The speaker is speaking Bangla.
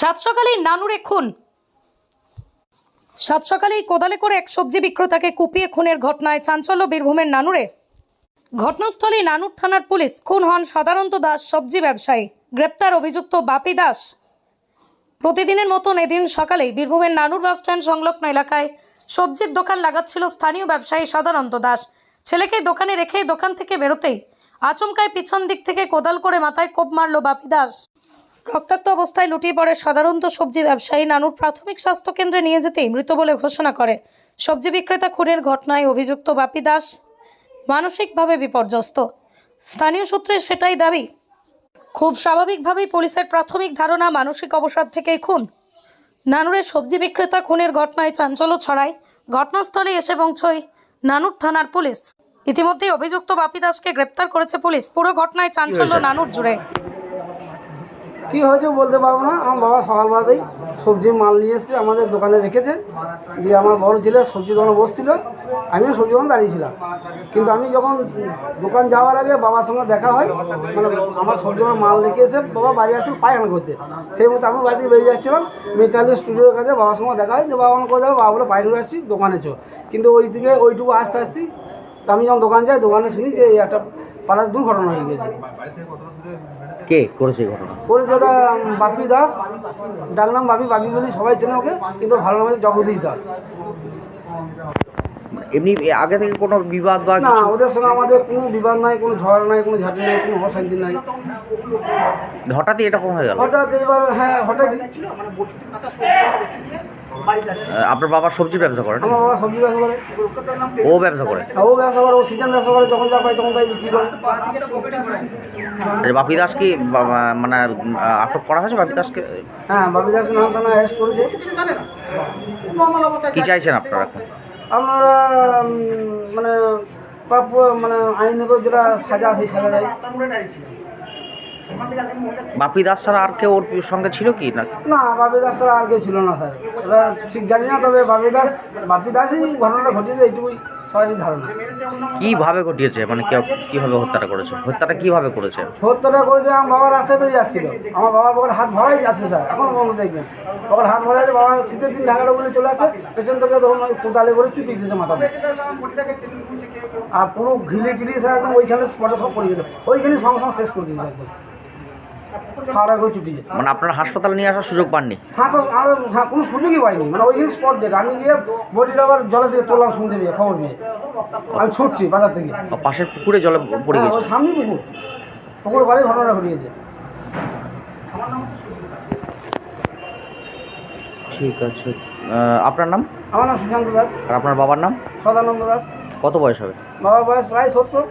সাত সকালেই নানুরে খুন। সাত সকালেই কোদালে করে এক সবজি বিক্রেতাকে কুপিয়ে খুনের ঘটনায় চাঞ্চল্য বীরভূমের নানুরে। ঘটনাস্থলে নানুর থানার পুলিশ। খুন হন সাধারণত দাস, সবজি ব্যবসায়ী। গ্রেপ্তার অভিযুক্ত বাপি দাস। প্রতিদিনের মতন এদিন সকালেই বীরভূমের নানুর বাসস্ট্যান্ড সংলগ্ন এলাকায় সবজির দোকান লাগাচ্ছিল স্থানীয় ব্যবসায়ী সাধারণত দাস। ছেলেকে দোকানে রেখে দোকান থেকে বেরোতেই আচমকায় পিছন দিক থেকে কোদাল করে মাথায় কোপ মারল বাপি দাস। রক্তাক্ত অবস্থায় লুটিয়ে পড়ে সাধারণত সবজি ব্যবসায়ী। নানুর প্রাথমিক স্বাস্থ্য কেন্দ্রে নিয়ে যেতেই মৃত বলে ঘোষণা করে। সবজি বিক্রেতা খুনের ঘটনায় অভিযুক্ত বাপি দাস মানসিকভাবে বিপর্যস্ত। স্থানীয় সূত্রে সেটাই দাবি। খুব স্বাভাবিকভাবেই পুলিশের প্রাথমিক ধারণা মানসিক অবসাদ থেকেই খুন। নানুরের সবজি বিক্রেতা খুনের ঘটনায় চাঞ্চল্য ছড়ায়। ঘটনাস্থলে এসে পৌঁছয় নানুর থানার পুলিশ। ইতিমধ্যে অভিযুক্ত বাপি দাসকে গ্রেপ্তার করেছে পুলিশ। পুরো ঘটনায় চাঞ্চল্য নানুর জুড়ে। কী হয়েছে বলতে পারবো না। আমার বাবা সকালবেলাতেই সবজির মাল নিয়ে এসে আমাদের দোকানে রেখেছে। দিয়ে আমার বড় ছেলে সবজি দোকানে বসছিল, আমিও সবজি দোকানে দাঁড়িয়েছিলাম। কিন্তু আমি যখন দোকান যাওয়ার আগে বাবার সঙ্গে দেখা হয়, মানে আমার সবজি দোকানে মাল রেখে এসে বাবা বাড়ি আসছিল পায়খানা করতে। সেই মতো আমি বাড়ি থেকে বেরিয়ে যাচ্ছিলাম, মিতালি স্টুডিওর কাছে বাবার সঙ্গে দেখা হয় যে বাবা আমার কোথাও, বাবা বলে পায়খানা আসছি দোকানে চো। কিন্তু ওই দিকে ওইটুকু আসতে আসছি আমি যখন দোকান যাই, দোকানে শুনি যে একটা পাড়ার দুর্ঘটনা হয়ে গেছে। কে করেছে ঘটনা? করেছে ওটা বাপি দাস, ডাকনাম বাপি। বাপি বলি সবাই চেনে ওকে, কিন্তু ভালো নাম হচ্ছে জগদীশ দাস। এমনি আগে থেকে কোনো বিবাদ বা না, ওদের সঙ্গে আমাদের কোনো বিবাদ নাই, কোনো ঝড় নাই, কোনো ঝাঁটি নাই, কোনো অশান্তি নাই। হঠাৎই এটা কম হয়ে গেল? হঠাৎ এবার, হ্যাঁ হঠাৎই। আপনার বাবা সবজি ব্যবসা করেন? আমার বাবা সবজি ব্যবসা করে। ও ব্যবসা করে? ও ব্যবসা করে, ও সিজন ব্যবসা করে। যখন যা পাই তখন তাই বিক্রি করে। বাপি দাস কি মানে আটক করা হয়েছে বাপি দাসকে? হ্যাঁ, বাপি দাসকে নাম থানা অ্যারেস্ট করেছে। কি চাইছেন আপনারা এখন? আপনারা মানে প্রাপ্য, মানে আইনত যেটা সাজা, সেই সাজা দেয়। বাপি দাস ছাড়া আর কেউ ওর সঙ্গে ছিল কি না? না, বাপি দাস ছাড়া আর কেউ ছিল না স্যার। এবার ঠিক জানি না, তবে বাপি দাসই ঘটনাটা ঘটেছে, এইটুকুই সবারই ধারণা। কিভাবে ঘটিয়েছে, মানে কিভাবে হত্যাটা করেছে? হত্যাটা কিভাবে করেছে? হত্যাটা করেছে আমার বাবা রাস্তায় বেরিয়ে আসছিল। আমার বাবার পকেটে হাত ভরাই আছে স্যার, এখনো বন্ধ দেখবেন। পকেটে হাত ভরাই আছে। বাবা শীতের দিন ঢাকাটা বলে চলে আসে, পেছন থেকে তখন ওই কোদালে করে চুটি দিয়েছে মাথাতে। আর পুরো ঘিলে টিলি স্যার একদম ওইখানে স্পটে সব পড়ে গেছে। ওইখানে সঙ্গে সঙ্গে শেষ করে দিয়েছে একদম, খাওয়া করে চুটি। মানে আপনার হাসপাতালে নিয়ে আসার সুযোগ পাননি? হ্যাঁ, কোনো সুযোগই পাইনি। মানে ওইখানে স্পট ডেট। আমি গিয়ে বডিটা আবার জলে থেকে তোলাম, শুনতে পেয়ে খবর পেয়ে আমি ছুটছি বাজার থেকে। পাশের পুকুরে জলে পড়ে গেছে? ওই সামনে পুকুর বাড়ি ঘটনাটা ঘটিয়েছে। ঠিক আছে। আপনার নাম? আমার নাম সুশান্ত দাস। আর আপনার বাবার নাম? সদানন্দ দাস। কত বয়স হবে? বাবার বয়স প্রায় 70।